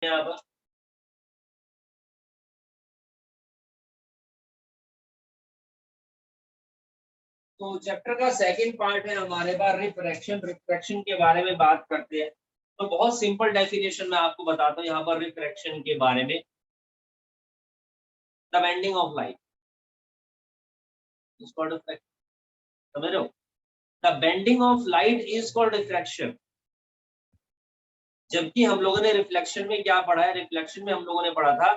यहाँ पर तो चैप्टर का सेकंड पार्ट है हमारे पास रिफ्रैक्शन। रिफ्रैक्शन के बारे में बात करते हैं। तो बहुत सिंपल डेफिनेशन मैं आपको बताता हूँ यहाँ पर रिफ्रैक्शन के बारे में। The bending of light is called refraction. समझ रहे हो? The bending of light is called refraction. जबकि हम लोगों ने रिफ्लेक्शन में क्या पढ़ा है? रिफ्लेक्शन में हम लोगों ने पढ़ा था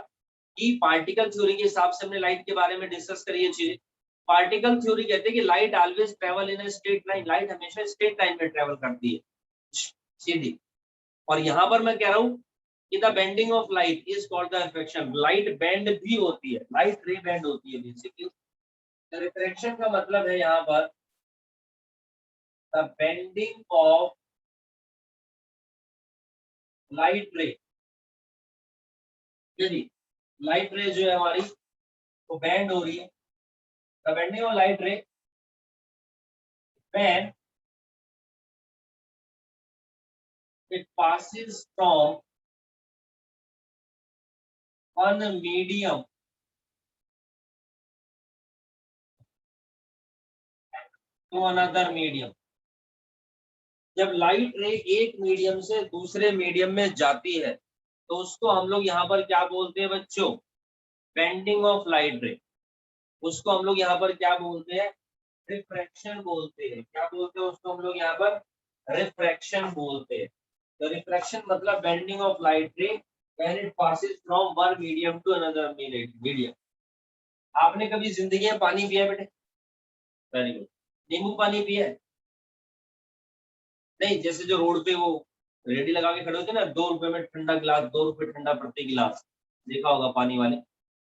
कि पार्टिकल थ्योरी के हिसाब से हमने लाइट के बारे में डिस्कस करी है चीजें। पार्टिकल थ्योरी कहते हैं कि light always travel in a straight line. Light हमेशा स्ट्रेट लाइन में ट्रेवल करती है, सीधी। और यहाँ पर मैं कह रहा हूँ कि the bending of light is called the refraction. Light bend भी होती है, लाइट रे बेंड होती है बेसिकली। रिफ्रैक्शन का मतलब है यहाँ पर द बेंडिंग ऑफ लाइट रे। यदि लाइट रे जो है हमारी वो बेंड हो रही है, द बेंडिंग ऑफ लाइट रे when it passes from one medium to another medium। जब लाइट रे एक मीडियम से दूसरे मीडियम में जाती है तो उसको हम लोग यहाँ पर क्या बोलते हैं बच्चों? बेंडिंग ऑफ लाइट रे। उसको हम लोग यहाँ पर क्या बोलते हैं? रिफ्रैक्शन बोलते हैं। क्या बोलते हैं उसको हम लोग यहाँ पर? रिफ्रैक्शन बोलते हैं। तो रिफ्रैक्शन मतलब bending of light ray when it passes from one medium to another medium. आपने कभी जिंदगी में पानी पिया बेटे? Very good. नींबू पानी पिया है? नहीं, जैसे जो रोड पे वो रेडी लगा के खड़े होते हैं ना, 2 रुपए में ठंडा गिलास, 2 रुपए ठंडा प्रति गिलास। देखा होगा पानी वाले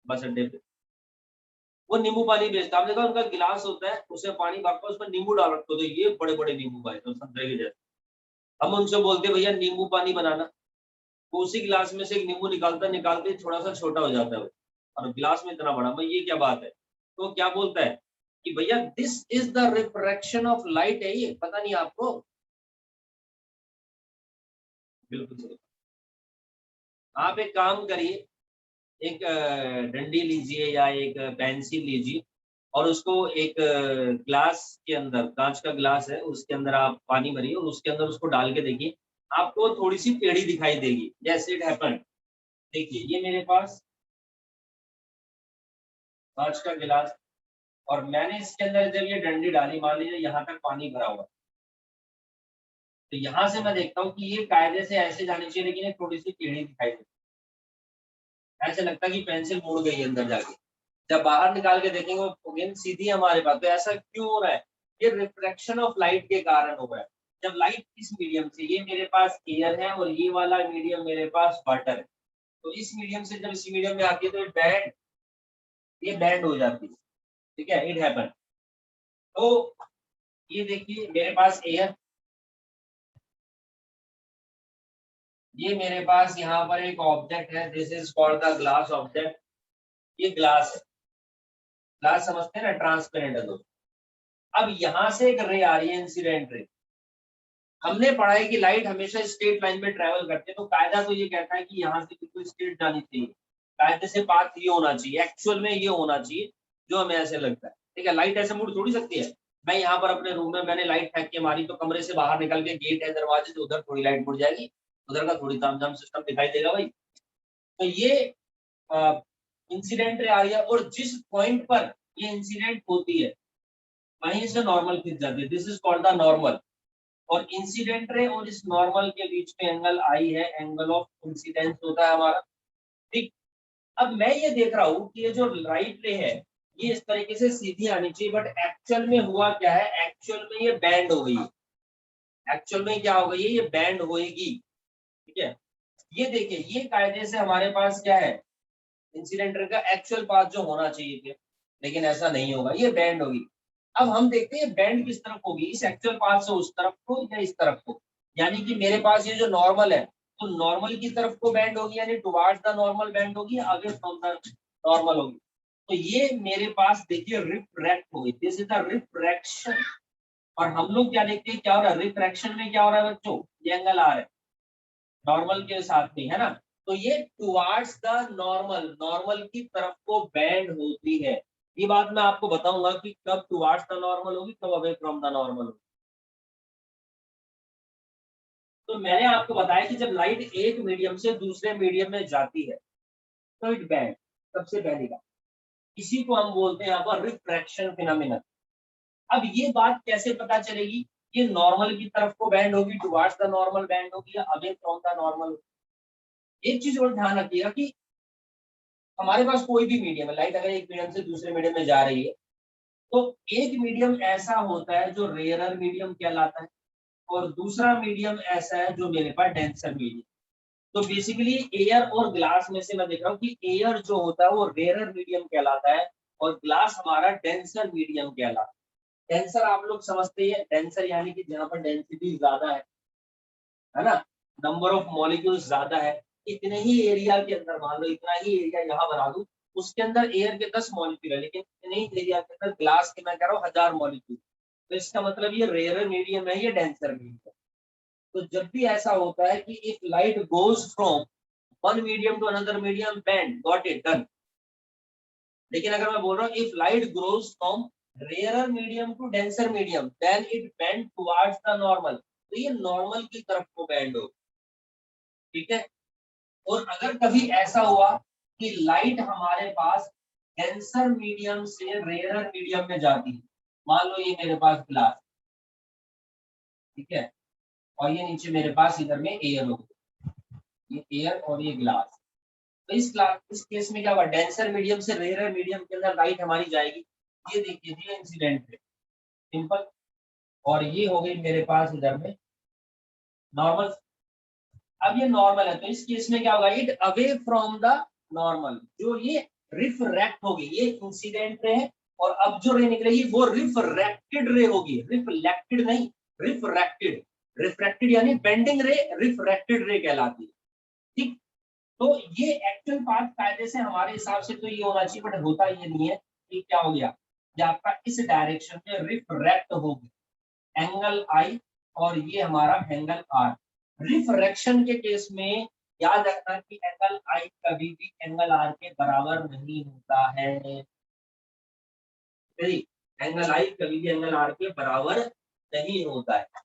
बस अड्डे पे, वो नींबू पानी बेचता। आपने देखा उनका गिलास होता है, उसमें पानी भरता है, उसमें नींबू डाल रखते होते, ये बड़े बड़े नींबू भाई तो संतरे के जैसे। हम उनसे बोलते भैया नींबू पानी बनाना, वो उसी गिलास में से एक नींबू निकालते थोड़ा सा छोटा हो जाता है वो, और गिलास में इतना बड़ा। भाई ये क्या बात है? तो क्या बोलता है कि भैया this is the refraction of light. है ये, पता नहीं आपको? बिल्कुल सही। आप एक काम करिए, एक डंडी लीजिए या एक पेंसिल लीजिए और उसको एक ग्लास के अंदर, कांच का ग्लास है उसके अंदर आप पानी भरिए और उसके अंदर उसको डाल के देखिए, आपको थोड़ी सी टेढ़ी दिखाई देगी। जैसे इट हैपन, देखिए ये मेरे पास कांच का गिलास और मैंने इसके अंदर जब ये डंडी डाली, मान लीजिए यहाँ तक पानी भरा हुआ, तो यहाँ से मैं देखता हूँ कि ये कायदे से ऐसे जानी चाहिए, लेकिन ये थोड़ी सी टेढ़ी दिखाई देती है। ऐसे लगता है कि पेंसिल मुड़ गई अंदर जाके। जब बाहर निकाल के देखेंगे वो अगेन सीधी हमारे पास। तो ऐसा क्यों हो रहा है? ये रिफ्रैक्शन ऑफ लाइट के कारण हो रहा है। जब लाइट इस मीडियम से, ये मेरे पास एयर है और ये वाला मीडियम मेरे पास वाटर है, तो इस मीडियम से जब इस मीडियम में आती है तो ये बैंड हो जाती है। ठीक है, इट हैपन। तो ये देखिए मेरे पास एयर, ये मेरे पास यहाँ पर एक ऑब्जेक्ट है, this is called the glass object. ये ग्लास है, ग्लास समझते हैं ना, ट्रांसपेरेंट है दोस्तों। अब यहाँ से एक रे आ रही है, इंसिडेंट रे। हमने पढ़ा है कि लाइट हमेशा स्ट्रेट लाइन में ट्रेवल करते हैं, तो कायदा तो ये कहता है कि यहाँ से बिल्कुल स्ट्रेट जानी चाहिए, कायदे से पाथ ये होना चाहिए, एक्चुअल में ये होना चाहिए जो हमें ऐसे लगता है। ठीक है, लाइट ऐसे मुड़ थोड़ी सकती है। मैं यहाँ पर अपने रूम में मैंने लाइट फेंक के मारी, तो कमरे से बाहर निकल के गेट है, दरवाजे से उधर थोड़ी लाइट मुड़ जाएगी, उधर का थोड़ी तामझाम सिस्टम दिखाई देगा भाई। तो ये इंसिडेंट रे आ रही है और जिस पॉइंट पर ये इंसिडेंट होती है वहीं से नॉर्मल खिंच जाती है, this is called the normal. और इंसिडेंट रे और इस नॉर्मल के बीच में एंगल आई है, एंगल ऑफ इंसिडेंस होता है हमारा। ठीक। अब मैं ये देख रहा हूँ कि ये जो राइट रे है ये इस तरीके से सीधी आनी चाहिए, बट एक्चुअल में हुआ क्या है? एक्चुअल में ये बैंड हो गई। एक्चुअल में क्या हो गई है? ये बैंड होएगी। ठीक है, ये देखिए, ये कायदे से हमारे पास क्या है? इंसिडेंट रे का एक्चुअल पाथ जो होना चाहिए थे, लेकिन ऐसा नहीं होगा, ये बैंड होगी। अब हम देखते हैं बैंड किस तरफ होगी, इस एक्चुअल पाथ से उस तरफ को या इस तरफ को। यानी कि मेरे पास ये जो नॉर्मल है तो नॉर्मल की तरफ को बैंड होगी, यानी टुवार्ड्स द नॉर्मल बैंड होगी, अवे फ्रॉम द नॉर्मल होगी। तो ये मेरे पास देखिए रिफ्रैक्ट होगी, दिस इज द रिफ्रैक्शन। और हम लोग क्या देखते हैं, क्या हो रहा है रिफ्रैक्शन में? क्या हो रहा है बच्चों? ये एंगल आ रहा है नॉर्मल के साथ में, है ना। तो ये टुवार्ड्स द नॉर्मल, नॉर्मल की तरफ को बैंड होती है। ये बात मैं आपको बताऊंगा कि कब टुवार्ड्स द नॉर्मल होगी, कब अवे फ्रॉम द नॉर्मल होगी। तो मैंने आपको बताया कि जब लाइट एक मीडियम से दूसरे मीडियम में जाती है तो इट बैंड, सबसे पहली बात इसी को हम बोलते हैं यहाँ पर रिफ्रैक्शन फिनोमेना। अब ये बात कैसे पता चलेगी, ये नॉर्मल की तरफ को बैंड होगी, टुवार्ड्स द नॉर्मल बैंड होगी या अवे फ्रॉम द नॉर्मल। एक चीज और ध्यान रखिएगा कि हमारे पास कोई भी मीडियम है, लाइट अगर एक मीडियम से दूसरे मीडियम में जा रही है तो एक मीडियम ऐसा होता है जो रेयरर मीडियम कहलाता है और दूसरा मीडियम ऐसा है जो मेरे पास डेंसर मीडियम। तो बेसिकली एयर और ग्लास में से मैं देख रहा हूँ कि एयर जो होता है वो रेयरर मीडियम कहलाता है और ग्लास हमारा डेंसर मीडियम कहलाता है। डेंसर आप लोग समझते हैं, डेंसर यानी कि जहाँ पर डेंसिटी ज्यादा है ना, नंबर ऑफ मॉलिक्यूल्स ज्यादा है, इतने ही एरिया के अंदर, मान लो इतना ही एरिया यहाँ बना दूं, उसके अंदर एयर के 10 मॉलिक्यूल है लेकिन इतने ही एरिया के अंदर ग्लास के मैं कह रहा हूँ 1000 मॉलिक्यूल। तो इसका मतलब ये रेयर मीडियम है, ये डेंसर मीडियम है। तो जब भी ऐसा होता है कि if light goes from one medium to another medium bend, got it done. लेकिन अगर मैं बोल रहा हूँ if light goes from rarer medium to denser medium then it bend towards the normal, तो ये नॉर्मल की तरफ को बैंड हो। ठीक है, और अगर कभी ऐसा हुआ कि लाइट हमारे पास डेंसर मीडियम से रेयरर मीडियम में जाती है, मान लो ये मेरे पास ग्लास, ठीक है, और ये नीचे मेरे पास इधर में एयर हो, ये एयर और ये ग्लास। तो इस केस में क्या हुआ, डेंसर मीडियम से रेयरर मीडियम के अंदर लाइट हमारी जाएगी। ये देखिए ये इंसिडेंट है, सिंपल। और ये हो गई मेरे पास इधर में नॉर्मल। अब ये नॉर्मल है तो इस केस में क्या होगा, it away from the normal, जो ये रिफ्रैक्ट होगी, ये इंसिडेंट रे है और अब जो रे निकलेगी वो रिफ्रैक्टेड रे होगी, रिफ्लेक्टेड नहीं, रिफ्रैक्टेड। रिफ्रैक्टेड यानी बेंडिंग रे, रिफ्रैक्टेड रे कहलाती है। ठीक, तो ये एक्चुअल पाथ कायदे से हमारे हिसाब से तो ये होना चाहिए, बट होता ये नहीं है। कि क्या हो गया, ये आपका इस डायरेक्शन में रिफ्रैक्ट होगी, एंगल आई और ये हमारा एंगल आर। रिफ्रैक्शन के केस में याद रखना कि एंगल आई कभी भी एंगल आर के बराबर नहीं होता है। एंगल आई कभी भी एंगल आर के बराबर नहीं होता है।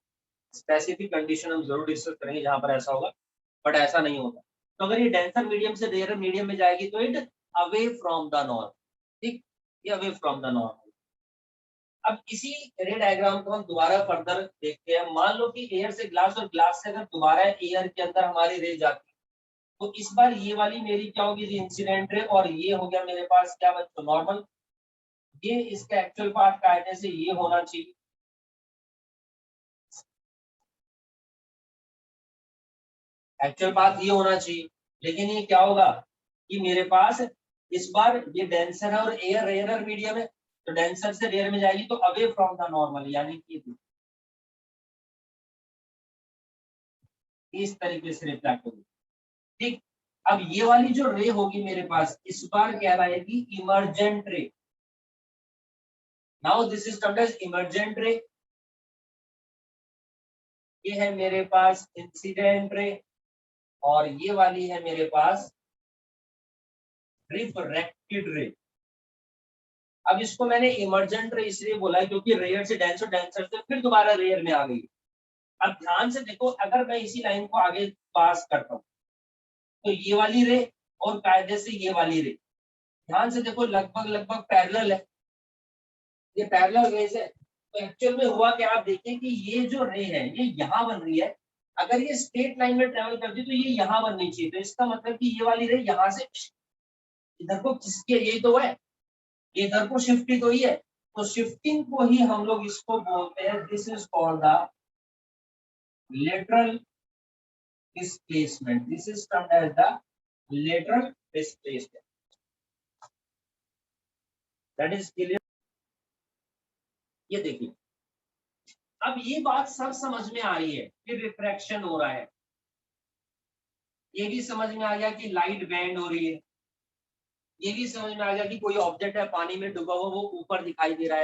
स्पेसिफिक कंडीशन हम जरूर डिस्कस करेंगे जहां पर ऐसा होगा, बट ऐसा नहीं होता। तो अगर ये डेंसर मीडियम से रेयर मीडियम में जाएगी तो it away from the norm. ठीक, ये अवे फ्रॉम द नॉर्म। अब इसी रे डायग्राम को हम दोबारा फर्दर देखते हैं। मान लो कि एयर से ग्लास और ग्लास से अगर दोबारा एयर के अंदर हमारी रे जाती है तो इस बार ये वाली मेरी क्या होगी, इंसिडेंट रे, और ये हो गया मेरे पास क्या बच्चों, नॉर्मल। ये इसका एक्चुअल पार्ट कायदे से ये होना चाहिए, एक्चुअल पाथ ये होना चाहिए। लेकिन ये क्या होगा कि मेरे पास इस बार ये डेंसर है और एयर रेयर मीडियम है, तो डेंसर से रेयर में जाएगी तो अवे फ्रॉम द नॉर्मल, यानी कि इस तरीके से रिफ्लेक्ट होगी। ठीक, अब ये वाली जो रे होगी मेरे पास इस बार कहलाएगी emergent ray. Now this is termed as emergent ray. ये है मेरे पास इंसिडेंट रे और ये वाली है मेरे पास रिफ्रैक्टेड रे। अब इसको मैंने इमर्जेंट रे इसलिए बोला है क्योंकि रेयर से डेंसर, डेंसर से फिर दोबारा रेयर में आ गई। अब ध्यान से देखो, अगर मैं इसी लाइन को आगे पास करता हूँ तो ये वाली रे और कायदे से ये वाली रे, ध्यान से देखो लगभग लगभग पैरेलल है, ये पैरेलल रेज है। तो एक्चुअल में हुआ क्या, आप देखिए कि ये जो रे है ये यहाँ बन रही है, अगर ये स्ट्रेट लाइन में ट्रेवल करती तो ये यहाँ बननी चाहिए। तो इसका मतलब कि ये वाली रे यहाँ से इधर को खिसके, यही तो है, ये इधर को शिफ्ट ही तो ही है। तो शिफ्टिंग को ही हम लोग इसको बोलते हैं, this is called the lateral displacement, this is termed as the lateral displacement. That is clear. ये देखिए, अब ये बात सब समझ में आ रही है कि रिफ्रैक्शन हो रहा है, ये भी समझ में आ गया कि लाइट बैंड हो रही है, ये भी समझ में आ गया कि कोई ऑब्जेक्ट है पानी में डूबा हुआ वो ऊपर दिखाई दे रहा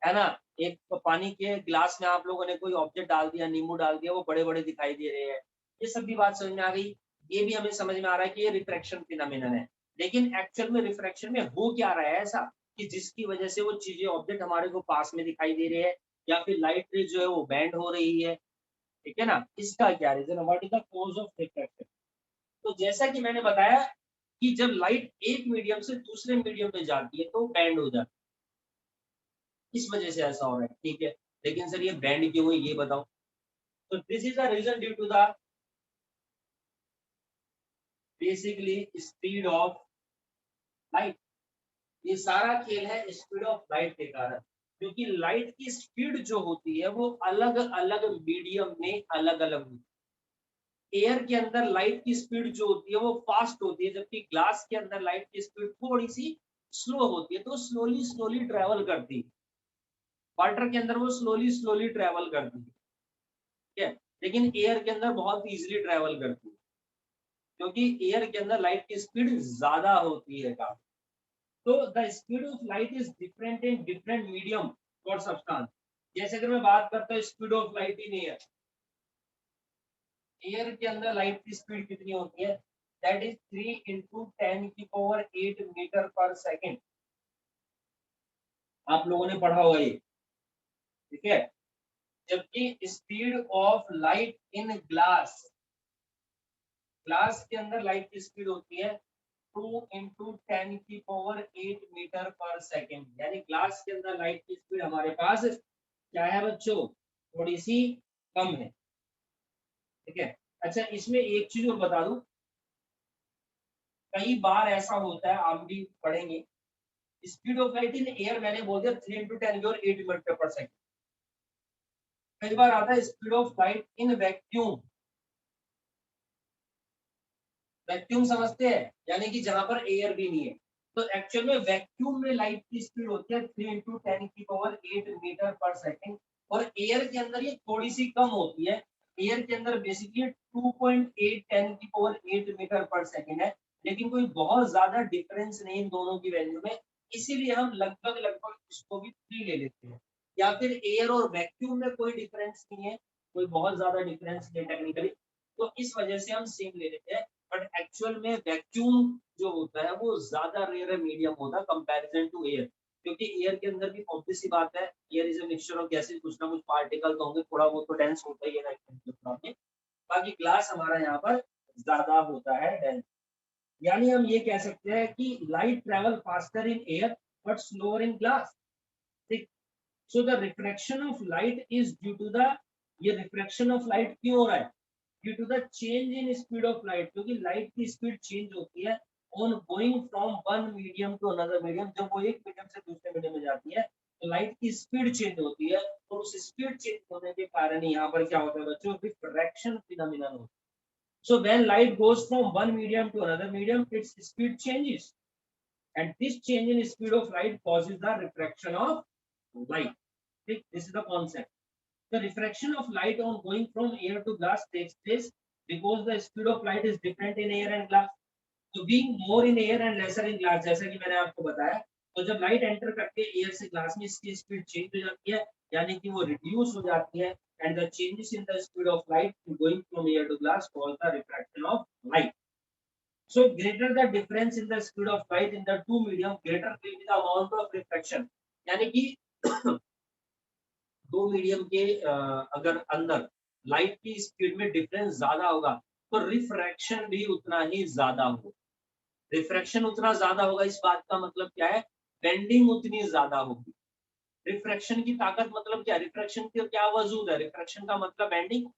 है ना। एक तो पानी के ग्लास में आप लोगों ने कोई ऑब्जेक्ट डाल दिया, नींबू डाल दिया, वो बड़े बड़े दिखाई दे रहे हैं, ये सब भी बात समझ में आ गई। ये भी हमें समझ में आ रहा है कि ये रिफ्रैक्शन फिनोमेनन है, लेकिन एक्चुअल में रिफ्रैक्शन में हो क्या रहा है ऐसा कि जिसकी वजह से वो चीजें ऑब्जेक्ट हमारे को पास में दिखाई दे रहे हैं या फिर लाइट रेज जो है वो बैंड हो रही है, ठीक है ना, इसका क्या reason, what is the cause of refraction. तो जैसा कि मैंने बताया कि जब लाइट एक मीडियम से दूसरे मीडियम में जाती है तो बैंड हो जाती है, इस वजह से ऐसा हो रहा है, ठीक है। लेकिन सर ये बैंड क्यों हुई ये बताओ। तो this is the reason due to the basically speed of light. ये सारा खेल है स्पीड ऑफ लाइट के कारण, क्योंकि लाइट की स्पीड जो होती है वो अलग अलग मीडियम में अलग अलग होती है। एयर के अंदर लाइट की स्पीड जो होती है वो फास्ट होती है, जबकि ग्लास के अंदर लाइट की स्पीड थोड़ी सी स्लो होती है, तो स्लोली स्लोली ट्रेवल करती है। वाटर के अंदर वो स्लोली स्लोली ट्रेवल करती है, ठीक है, लेकिन एयर के अंदर बहुत इजीली ट्रेवल करती है, क्योंकि एयर के अंदर लाइट की स्पीड ज्यादा होती है काफी। तो the speed of light is different in different medium और सब्सटेंस। जैसे अगर मैं बात करता हूँ speed of light in air, air के अंदर लाइट की स्पीड कितनी होती है, दैट इज 3 इंटू 10⁸ मीटर पर सेकेंड। आप लोगों ने पढ़ा होगा ये, ठीक है। जबकि speed of light in glass, glass के अंदर लाइट की स्पीड होती है 2 इंटू 10⁸ मीटर पर सेकेंड, यानी ग्लास के अंदर लाइट की स्पीड हमारे पास क्या है बच्चों, थोड़ी सी कम है, ठीक है। अच्छा इसमें एक चीज और बता दूं, कई बार ऐसा होता है, आप भी पढ़ेंगे, speed of light in air मैंने बोल दिया 3 इंटू 10⁸ मीटर पर सेकेंड। कई बार आता है speed of light in vacuum. Vacuum समझते हैं, यानी कि जहां पर एयर भी नहीं है। तो एक्चुअल में वैक्यूम में लाइट की स्पीड होती है 3 इंटू 10⁸ मीटर पर सेकेंड, और एयर के अंदर ये थोड़ी सी कम होती है। एयर के अंदर बेसिकली 2.8 10⁸ मीटर पर सेकेंड है, लेकिन कोई बहुत ज्यादा डिफरेंस नहीं इन दोनों की वैल्यू में, इसीलिए हम लगभग लगभग इसको भी 3 ले लेते हैं। या फिर एयर और वैक्यूम में कोई डिफरेंस नहीं है, कोई बहुत ज्यादा डिफरेंस नहीं टेक्निकली, तो इस वजह से हम सेम ले लेते हैं। बट एक्चुअल में वैक्यूम जो होता है वो ज्यादा रेयर मीडियम होता है कंपैरिजन टू एयर, क्योंकि एयर के अंदर भी ऑब्वियस सी बात है, air is a mixture of gases, कुछ ना कुछ पार्टिकल तो होंगे, थोड़ा वो तो डेंस होता ही है ना, बाकी ग्लास हमारा यहाँ पर ज्यादा होता है डेंस। यानी हम ये कह सकते हैं कि light travel faster in air but slower in glass, ठीक। So the refraction of light is due to the, ये रिफ्रैक्शन ऑफ लाइट क्यों हो रहा है, due to the change in speed of light, क्योंकि लाइट की स्पीड चेंज होती है on going from one medium to another medium. जब वो एक मीडियम से दूसरे मीडियम में जाती है तो लाइट की स्पीड चेंज होती है, और उस स्पीड चेंज होने के कारण यहाँ पर क्या होता है बच्चों, रिफ्रैक्शन फिनोमेनन होता है। So when light goes from one medium to another medium, its speed changes, and this change in speed of light causes the refraction of light. Okay? This is the concept. The refraction of light on going from air to glass takes place because the speed of light is different in air and glass. So being more in air and lesser in glass, जैसा कि मैंने आपको बताया, तो जब light enter करके air से glass में इसकी स्पीड चेंज हो जाती है, यानी कि वो रिड्यूस हो जाती है, and the changes in the speed of light going from air to glass called the refraction of light. So greater the difference in the speed of light in the two medium, greater will be the amount of refraction. यानी कि दो medium के अगर अंदर light की speed में difference ज्यादा होगा तो रिफ्रैक्शन भी उतना ही ज्यादा होगा। रिफ्रैक्शन उतना ज्यादा होगा, इस बात का मतलब क्या है, बेंडिंग उतनी ज्यादा होगी। रिफ्रैक्शन की ताकत मतलब क्या, रिफ्रैक्शन की क्या वजूद है, रिफ्रैक्शन का मतलब बेंडिंग।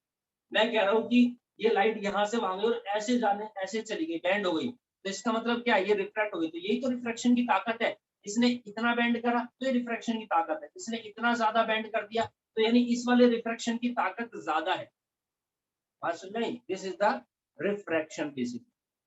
मैं कह रहा हूँ कि ये लाइट यहाँ से वहां गई और ऐसे जाने ऐसे चली गई, बैंड हो गई, तो इसका मतलब क्या है, ये रिफ्रैक्ट हो गई, तो यही तो रिफ्रैक्शन की ताकत है। इसने इतना बैंड करा तो ये रिफ्रैक्शन की ताकत है, इसने इतना ज्यादा बैंड कर दिया तो यानी इस वाले रिफ्रैक्शन की ताकत ज्यादा है। बात सुन रही, this is the refraction basic.